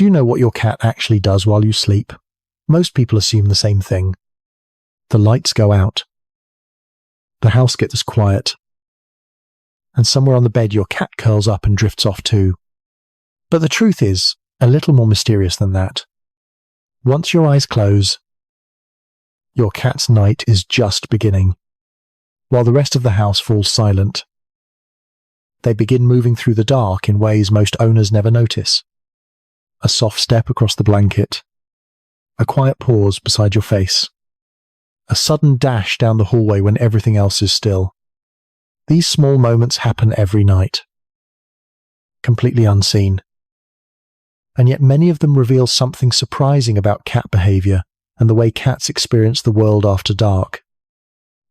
Do you know what your cat actually does while you sleep? Most people assume the same thing. The lights go out. The house gets quiet. And somewhere on the bed your cat curls up and drifts off too. But the truth is a little more mysterious than that. Once your eyes close, your cat's night is just beginning, while the rest of the house falls silent. They begin moving through the dark in ways most owners never notice. A soft step across the blanket, a quiet pause beside your face, a sudden dash down the hallway when everything else is still. These small moments happen every night, completely unseen. And yet many of them reveal something surprising about cat behavior and the way cats experience the world after dark.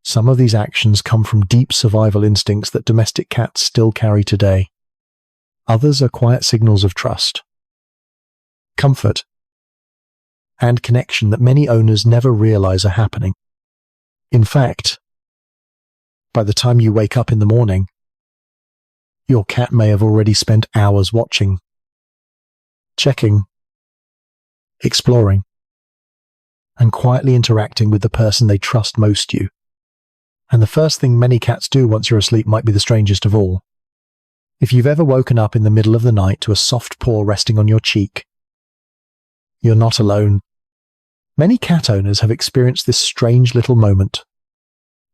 Some of these actions come from deep survival instincts that domestic cats still carry today. Others are quiet signals of trust, comfort, and connection that many owners never realize are happening. In fact, by the time you wake up in the morning, your cat may have already spent hours watching, checking, exploring, and quietly interacting with the person they trust most, you. And the first thing many cats do once you're asleep might be the strangest of all. If you've ever woken up in the middle of the night to a soft paw resting on your cheek, you're not alone. Many cat owners have experienced this strange little moment.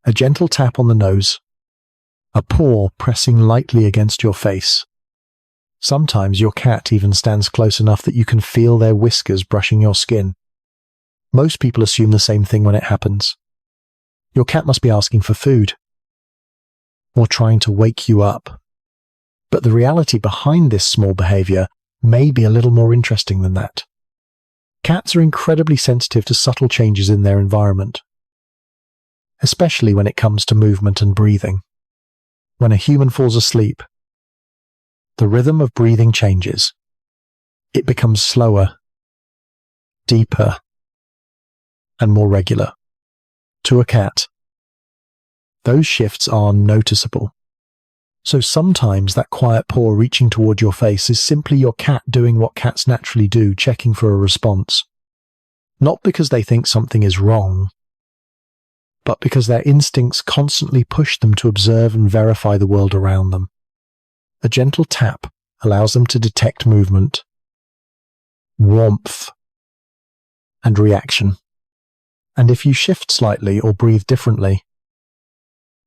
A gentle tap on the nose, a paw pressing lightly against your face. Sometimes your cat even stands close enough that you can feel their whiskers brushing your skin. Most people assume the same thing when it happens. Your cat must be asking for food, or trying to wake you up. But the reality behind this small behavior may be a little more interesting than that. Cats are incredibly sensitive to subtle changes in their environment, especially when it comes to movement and breathing. When a human falls asleep, the rhythm of breathing changes. It becomes slower, deeper, and more regular. To a cat, those shifts are noticeable. So sometimes that quiet paw reaching toward your face is simply your cat doing what cats naturally do, checking for a response. Not because they think something is wrong, but because their instincts constantly push them to observe and verify the world around them. A gentle tap allows them to detect movement, warmth, and reaction. And if you shift slightly or breathe differently,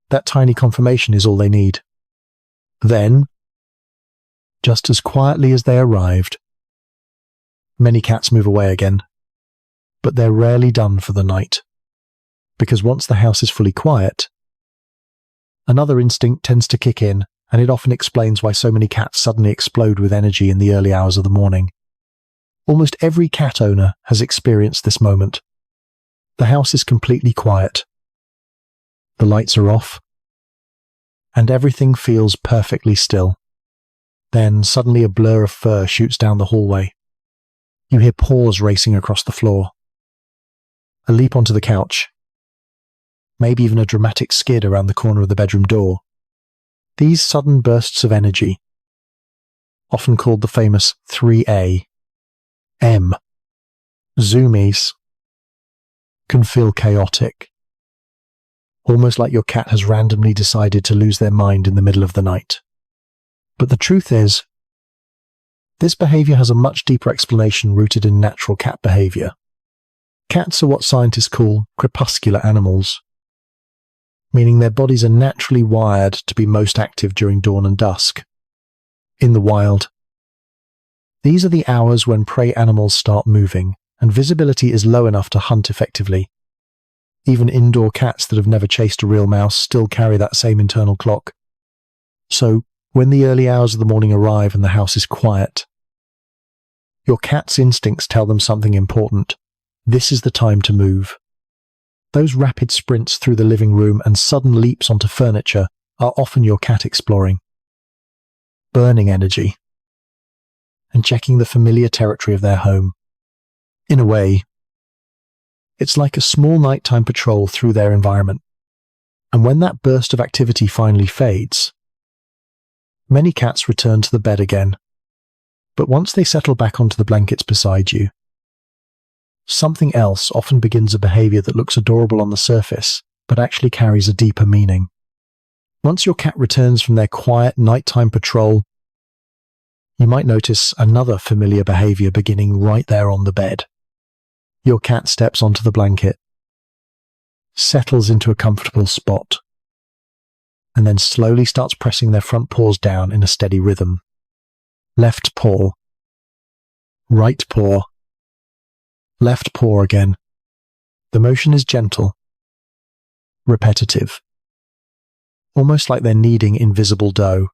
that tiny confirmation is all they need. Then, just as quietly as they arrived, many cats move away again. But they're rarely done for the night, because once the house is fully quiet, another instinct tends to kick in, and it often explains why so many cats suddenly explode with energy in the early hours of the morning. Almost every cat owner has experienced this moment. The house is completely quiet. The lights are off, and everything feels perfectly still. Then suddenly a blur of fur shoots down the hallway. You hear paws racing across the floor. A leap onto the couch. Maybe even a dramatic skid around the corner of the bedroom door. These sudden bursts of energy, often called the famous 3A, M, zoomies, can feel chaotic. Almost like your cat has randomly decided to lose their mind in the middle of the night. But the truth is, this behavior has a much deeper explanation rooted in natural cat behavior. Cats are what scientists call crepuscular animals, meaning their bodies are naturally wired to be most active during dawn and dusk. In the wild, these are the hours when prey animals start moving, and visibility is low enough to hunt effectively. Even indoor cats that have never chased a real mouse still carry that same internal clock. So, when the early hours of the morning arrive and the house is quiet, your cat's instincts tell them something important. This is the time to move. Those rapid sprints through the living room and sudden leaps onto furniture are often your cat exploring, burning energy, and checking the familiar territory of their home. In a way, it's like a small nighttime patrol through their environment. And when that burst of activity finally fades, many cats return to the bed again, But once they settle back onto the blankets beside you, something else often begins a behavior that looks adorable on the surface, but actually carries a deeper meaning. Once your cat returns from their quiet nighttime patrol, you might notice another familiar behavior beginning right there on the bed. Your cat steps onto the blanket, settles into a comfortable spot, and then slowly starts pressing their front paws down in a steady rhythm. Left paw, right paw, left paw again. The motion is gentle, repetitive, almost like they're kneading invisible dough.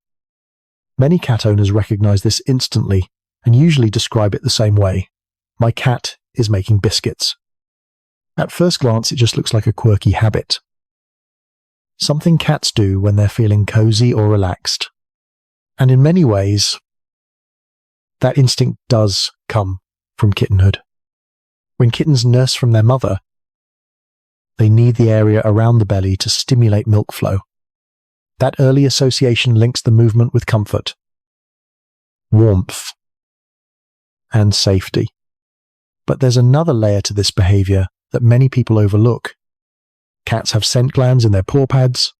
Many cat owners recognize this instantly and usually describe it the same way. My cat is making biscuits. At first glance, it just looks like a quirky habit. Something cats do when they're feeling cozy or relaxed. And in many ways, that instinct does come from kittenhood. When kittens nurse from their mother, they knead the area around the belly to stimulate milk flow. That early association links the movement with comfort, warmth, and safety. But there's another layer to this behavior that many people overlook. Cats have scent glands in their paw pads,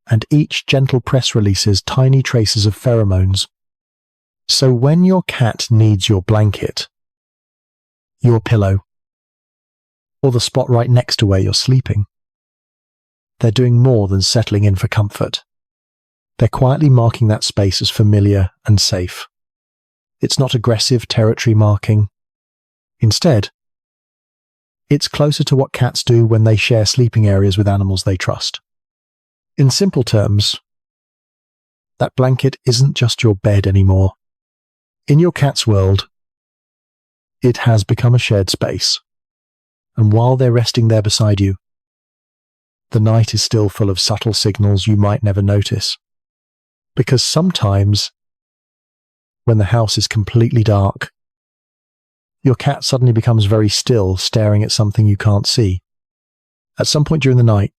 and each gentle press releases tiny traces of pheromones. So when your cat needs your blanket, your pillow, or the spot right next to where you're sleeping, they're doing more than settling in for comfort. They're quietly marking that space as familiar and safe. It's not aggressive territory marking. Instead, it's closer to what cats do when they share sleeping areas with animals they trust. In simple terms, that blanket isn't just your bed anymore. In your cat's world, it has become a shared space. And while they're resting there beside you, the night is still full of subtle signals you might never notice. Because sometimes, when the house is completely dark, your cat suddenly becomes very still, staring at something you can't see. At some point during the night,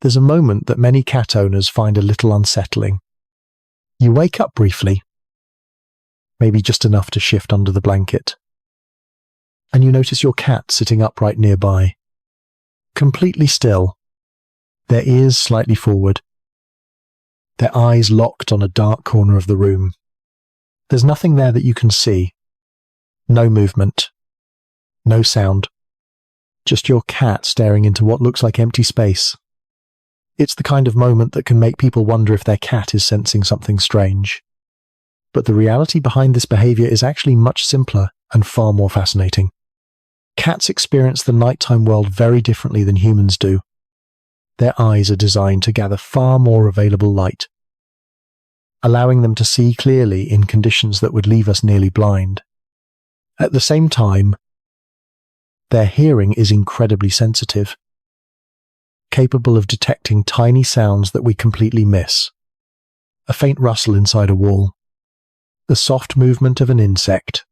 there's a moment that many cat owners find a little unsettling. You wake up briefly, maybe just enough to shift under the blanket, and you notice your cat sitting upright nearby, completely still, their ears slightly forward, their eyes locked on a dark corner of the room. There's nothing there that you can see. No movement. No sound. Just your cat staring into what looks like empty space. It's the kind of moment that can make people wonder if their cat is sensing something strange. But the reality behind this behavior is actually much simpler and far more fascinating. Cats experience the nighttime world very differently than humans do. Their eyes are designed to gather far more available light, allowing them to see clearly in conditions that would leave us nearly blind. At the same time, their hearing is incredibly sensitive, capable of detecting tiny sounds that we completely miss. A faint rustle inside a wall, the soft movement of an insect,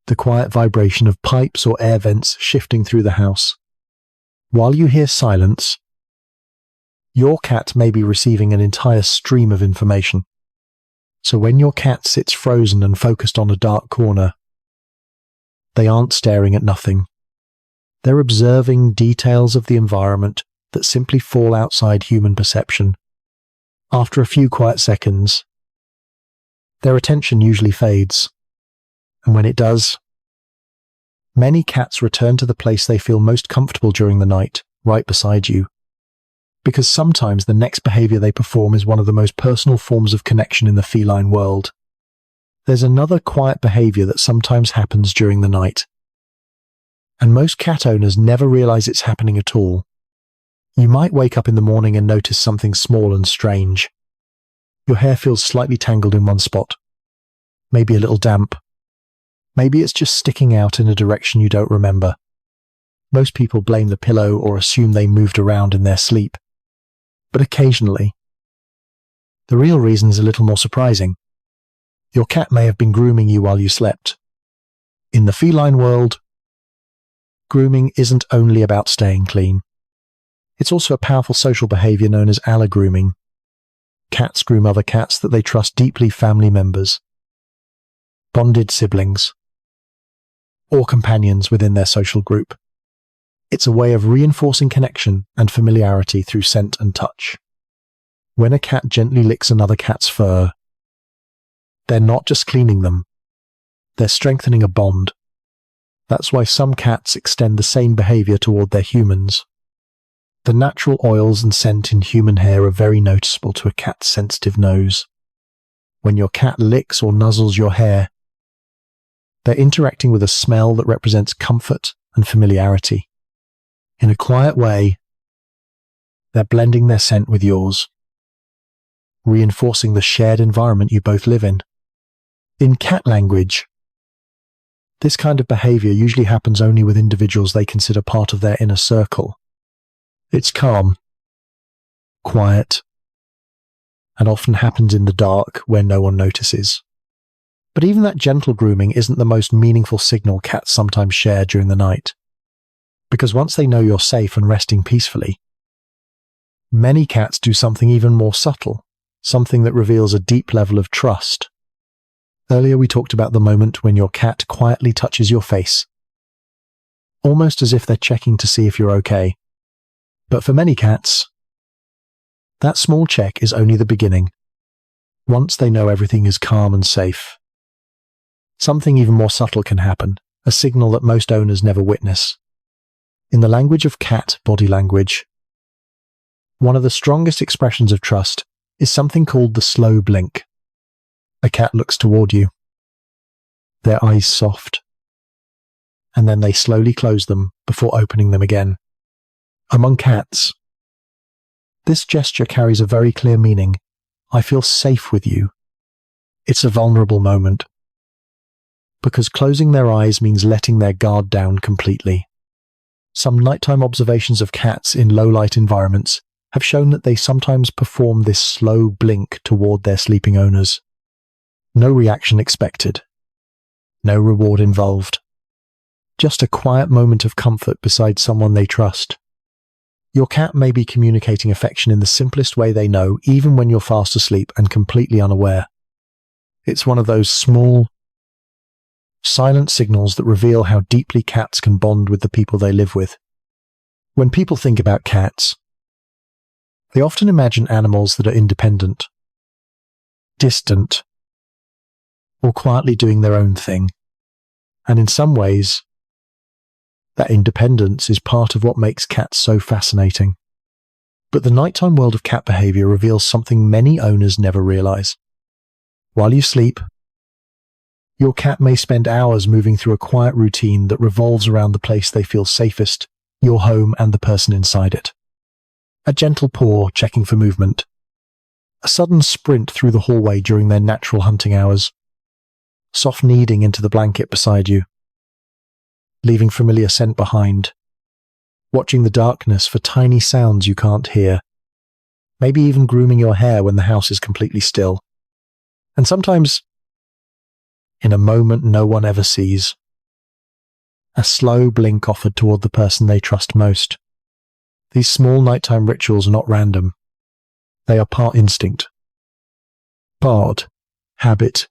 the quiet vibration of pipes or air vents shifting through the house. While you hear silence, your cat may be receiving an entire stream of information. So when your cat sits frozen and focused on a dark corner, they aren't staring at nothing. They're observing details of the environment that simply fall outside human perception. After a few quiet seconds, their attention usually fades. And when it does, many cats return to the place they feel most comfortable during the night, right beside you. Because sometimes the next behavior they perform is one of the most personal forms of connection in the feline world. There's another quiet behavior that sometimes happens during the night. And most cat owners never realize it's happening at all. You might wake up in the morning and notice something small and strange. Your hair feels slightly tangled in one spot. Maybe a little damp. Maybe it's just sticking out in a direction you don't remember. Most people blame the pillow or assume they moved around in their sleep. But occasionally, the real reason is a little more surprising. Your cat may have been grooming you while you slept. In the feline world, grooming isn't only about staying clean. It's also a powerful social behavior known as grooming. Cats groom other cats that they trust deeply, family members. bonded siblings, or companions within their social group. It's a way of reinforcing connection and familiarity through scent and touch. When a cat gently licks another cat's fur, they're not just cleaning them, they're strengthening a bond. That's why some cats extend the same behavior toward their humans. The natural oils and scent in human hair are very noticeable to a cat's sensitive nose. When your cat licks or nuzzles your hair, they're interacting with a smell that represents comfort and familiarity. In a quiet way, they're blending their scent with yours, reinforcing the shared environment you both live in. In cat language, this kind of behavior usually happens only with individuals they consider part of their inner circle. It's calm, quiet, and often happens in the dark where no one notices. But even that gentle grooming isn't the most meaningful signal cats sometimes share during the night. Because once they know you're safe and resting peacefully, many cats do something even more subtle, something that reveals a deep level of trust. Earlier we talked about the moment when your cat quietly touches your face, almost as if they're checking to see if you're okay. But for many cats, that small check is only the beginning. Once they know everything is calm and safe, something even more subtle can happen, a signal that most owners never witness. In the language of cat body language, one of the strongest expressions of trust is something called the slow blink. A cat looks toward you, their eyes soft, and then they slowly close them before opening them again. Among cats, this gesture carries a very clear meaning. I feel safe with you. It's a vulnerable moment, because closing their eyes means letting their guard down completely. Some nighttime observations of cats in low-light environments have shown that they sometimes perform this slow blink toward their sleeping owners. No reaction expected. No reward involved. Just a quiet moment of comfort beside someone they trust. Your cat may be communicating affection in the simplest way they know, even when you're fast asleep and completely unaware. It's one of those small, silent signals that reveal how deeply cats can bond with the people they live with. When people think about cats, they often imagine animals that are independent, distant, or quietly doing their own thing. And in some ways, that independence is part of what makes cats so fascinating. But the nighttime world of cat behavior reveals something many owners never realize. While you sleep, your cat may spend hours moving through a quiet routine that revolves around the place they feel safest, your home and the person inside it. A gentle paw checking for movement. A sudden sprint through the hallway during their natural hunting hours. Soft kneading into the blanket beside you. Leaving familiar scent behind. Watching the darkness for tiny sounds you can't hear. Maybe even grooming your hair when the house is completely still. And sometimes, in a moment no one ever sees, a slow blink offered toward the person they trust most. These small nighttime rituals are not random. They are part instinct, part habit,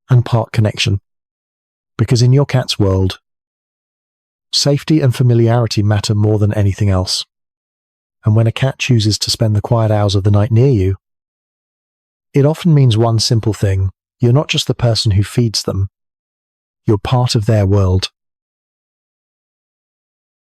and part connection. Because in your cat's world, safety and familiarity matter more than anything else. And when a cat chooses to spend the quiet hours of the night near you, it often means one simple thing. You're not just the person who feeds them. You're part of their world.